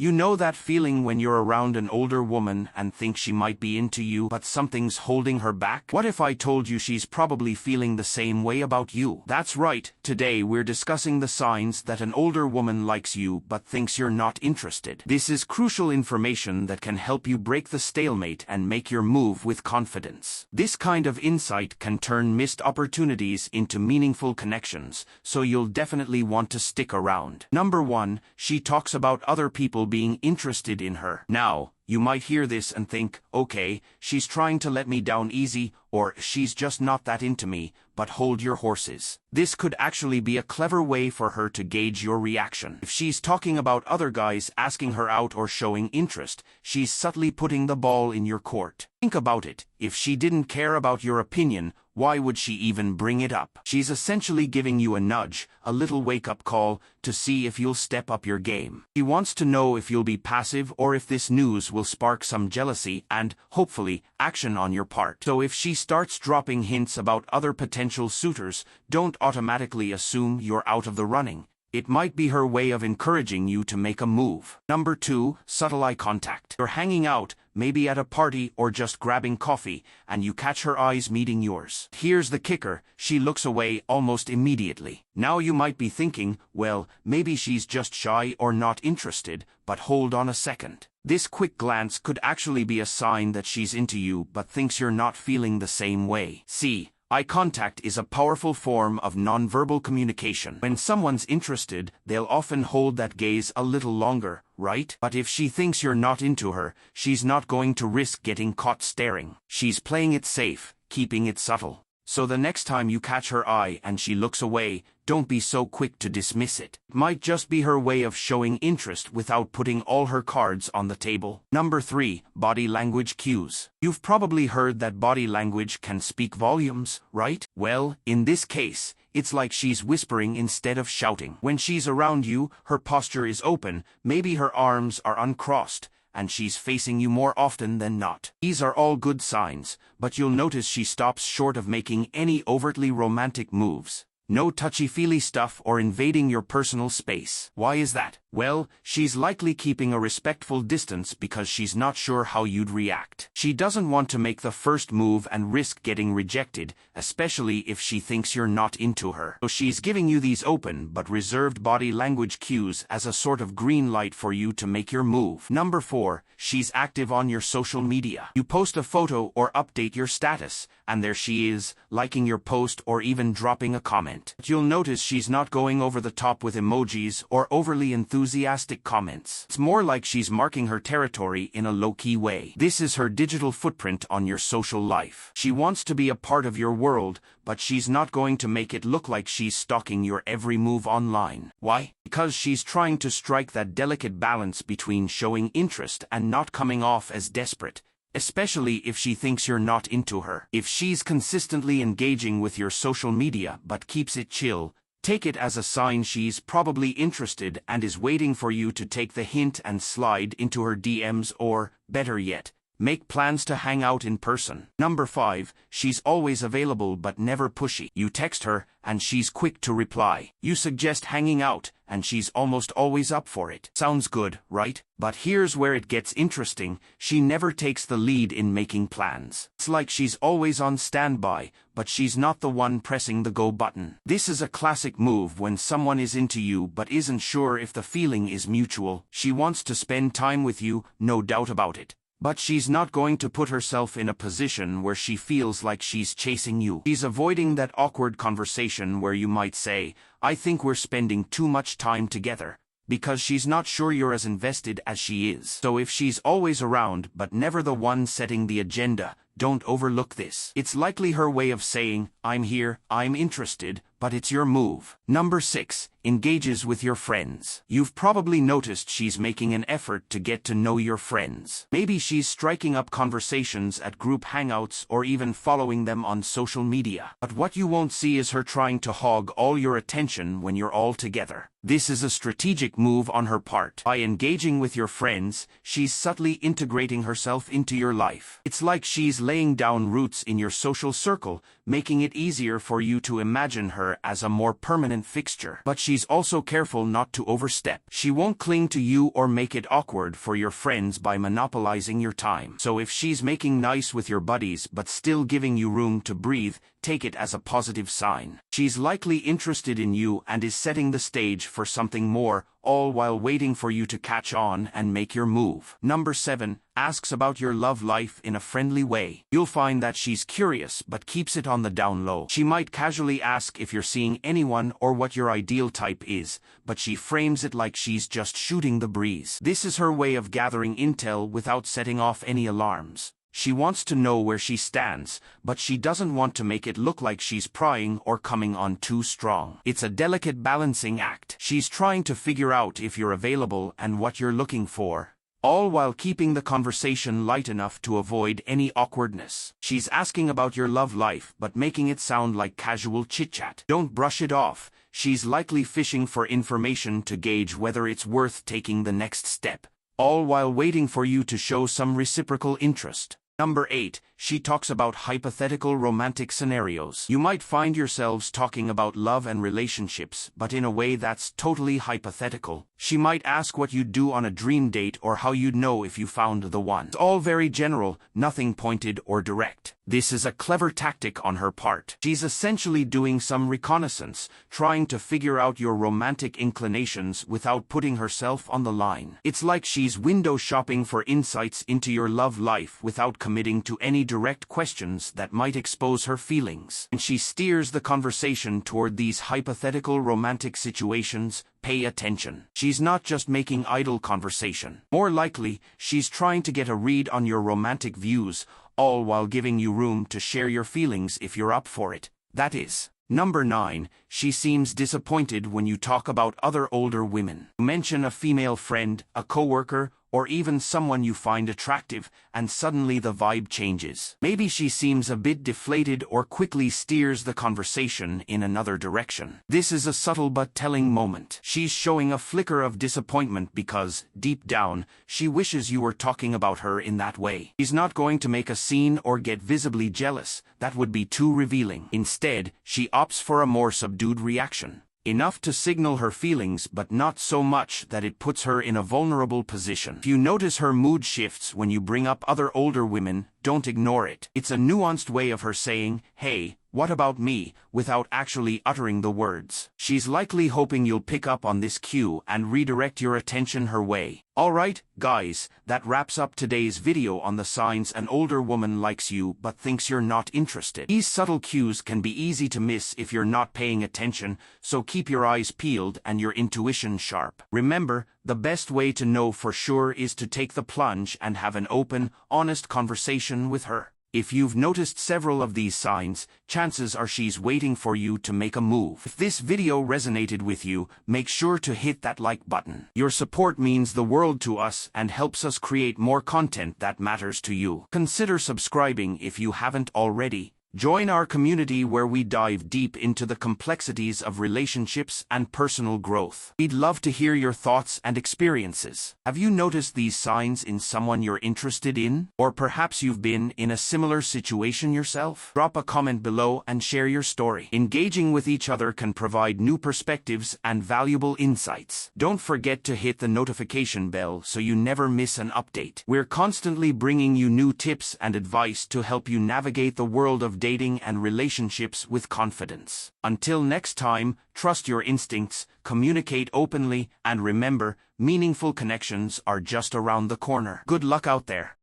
You know that feeling when you're around an older woman and think she might be into you, but something's holding her back? What if I told you she's probably feeling the same way about you? That's right, today we're discussing the signs that an older woman likes you but thinks you're not interested. This is crucial information that can help you break the stalemate and make your move with confidence. This kind of insight can turn missed opportunities into meaningful connections, so you'll definitely want to stick around. Number 1, she talks about other people being interested in her. Now, you might hear this and think, okay, she's trying to let me down easy, or she's just not that into me, but hold your horses. This could actually be a clever way for her to gauge your reaction. If she's talking about other guys asking her out or showing interest, she's subtly putting the ball in your court. Think about it. If she didn't care about your opinion, why would she even bring it up? She's essentially giving you a nudge, a little wake-up call, to see if you'll step up your game. She wants to know if you'll be passive or if this news will spark some jealousy and, hopefully, action on your part. So if she starts dropping hints about other potential suitors, don't automatically assume you're out of the running. It might be her way of encouraging you to make a move. Number 2, subtle eye contact. You're hanging out, maybe at a party or just grabbing coffee, and you catch her eyes meeting yours. Here's the kicker, she looks away almost immediately. Now you might be thinking, well, maybe she's just shy or not interested, but hold on a second. This quick glance could actually be a sign that she's into you but thinks you're not feeling the same way. See, eye contact is a powerful form of nonverbal communication. When someone's interested, they'll often hold that gaze a little longer, right? But if she thinks you're not into her, she's not going to risk getting caught staring. She's playing it safe, keeping it subtle. So the next time you catch her eye and she looks away, don't be so quick to dismiss it. It might just be her way of showing interest without putting all her cards on the table. Number 3, body language cues. You've probably heard that body language can speak volumes, right? Well, in this case, it's like she's whispering instead of shouting. When she's around you, her posture is open, maybe her arms are uncrossed, and she's facing you more often than not. These are all good signs, but you'll notice she stops short of making any overtly romantic moves. No touchy-feely stuff or invading your personal space. Why is that? Well, she's likely keeping a respectful distance because she's not sure how you'd react. She doesn't want to make the first move and risk getting rejected, especially if she thinks you're not into her. So she's giving you these open but reserved body language cues as a sort of green light for you to make your move. Number 4, she's active on your social media. You post a photo or update your status, and there she is, liking your post or even dropping a comment. But you'll notice she's not going over the top with emojis or overly enthusiastic comments. It's more like she's marking her territory in a low-key way. This is her digital footprint on your social life. She wants to be a part of your world, but she's not going to make it look like she's stalking your every move online. Why? Because she's trying to strike that delicate balance between showing interest and not coming off as desperate, especially if she thinks you're not into her. If she's consistently engaging with your social media but keeps it chill, take it as a sign she's probably interested and is waiting for you to take the hint and slide into her DMs or, better yet, make plans to hang out in person. Number 5, she's always available but never pushy. You text her, and she's quick to reply. You suggest hanging out, and she's almost always up for it. Sounds good, right? But here's where it gets interesting, she never takes the lead in making plans. It's like she's always on standby, but she's not the one pressing the go button. This is a classic move when someone is into you but isn't sure if the feeling is mutual. She wants to spend time with you, no doubt about it. But she's not going to put herself in a position where she feels like she's chasing you. She's avoiding that awkward conversation where you might say, I think we're spending too much time together, because she's not sure you're as invested as she is. So if she's always around but never the one setting the agenda, don't overlook this. It's likely her way of saying, I'm here, I'm interested, but it's your move. Number 6, engages with your friends. You've probably noticed she's making an effort to get to know your friends. Maybe she's striking up conversations at group hangouts or even following them on social media. But what you won't see is her trying to hog all your attention when you're all together. This is a strategic move on her part. By engaging with your friends, she's subtly integrating herself into your life. It's like she's laying down roots in your social circle, making it easier for you to imagine her her as a more permanent fixture. But she's also careful not to overstep. She won't cling to you or make it awkward for your friends by monopolizing your time. So if she's making nice with your buddies but still giving you room to breathe, take it as a positive sign. She's likely interested in you and is setting the stage for something more, all while waiting for you to catch on and make your move. Number 7. Asks about your love life in a friendly way. You'll find that she's curious but keeps it on the down low. She might casually ask if you're seeing anyone or what your ideal type is, but she frames it like she's just shooting the breeze. This is her way of gathering intel without setting off any alarms. She wants to know where she stands, but she doesn't want to make it look like she's prying or coming on too strong. It's a delicate balancing act. She's trying to figure out if you're available and what you're looking for, all while keeping the conversation light enough to avoid any awkwardness. She's asking about your love life but making it sound like casual chit-chat. Don't brush it off. She's likely fishing for information to gauge whether it's worth taking the next step, all while waiting for you to show some reciprocal interest. Number 8. She talks about hypothetical romantic scenarios. You might find yourselves talking about love and relationships, but in a way that's totally hypothetical. She might ask what you'd do on a dream date or how you'd know if you found the one. It's all very general, nothing pointed or direct. This is a clever tactic on her part. She's essentially doing some reconnaissance, trying to figure out your romantic inclinations without putting herself on the line. It's like she's window shopping for insights into your love life without committing to any direct questions that might expose her feelings. And she steers the conversation toward these hypothetical romantic situations. Pay attention. She's not just making idle conversation. More likely, she's trying to get a read on your romantic views, all while giving you room to share your feelings if you're up for it. That is. Number 9. She seems disappointed when you talk about other older women. You mention a female friend, a coworker, or even someone you find attractive, and suddenly the vibe changes. Maybe she seems a bit deflated or quickly steers the conversation in another direction. This is a subtle but telling moment. She's showing a flicker of disappointment because, deep down, she wishes you were talking about her in that way. She's not going to make a scene or get visibly jealous. That would be too revealing. Instead, she opts for a more subdued reaction. Enough to signal her feelings but not so much that it puts her in a vulnerable position. If you notice her mood shifts when you bring up other older women, don't ignore it. It's a nuanced way of her saying, "Hey, what about me?" without actually uttering the words. She's likely hoping you'll pick up on this cue and redirect your attention her way. Alright, guys, that wraps up today's video on the signs an older woman likes you but thinks you're not interested. These subtle cues can be easy to miss if you're not paying attention, so keep your eyes peeled and your intuition sharp. Remember, the best way to know for sure is to take the plunge and have an open, honest conversation with her. If you've noticed several of these signs, chances are she's waiting for you to make a move. If this video resonated with you, make sure to hit that like button. Your support means the world to us and helps us create more content that matters to you. Consider subscribing if you haven't already. Join our community where we dive deep into the complexities of relationships and personal growth. We'd love to hear your thoughts and experiences. Have you noticed these signs in someone you're interested in? Or perhaps you've been in a similar situation yourself? Drop a comment below and share your story. Engaging with each other can provide new perspectives and valuable insights. Don't forget to hit the notification bell so you never miss an update. We're constantly bringing you new tips and advice to help you navigate the world of dating and relationships with confidence. Until next time, trust your instincts, communicate openly, and remember, meaningful connections are just around the corner. Good luck out there.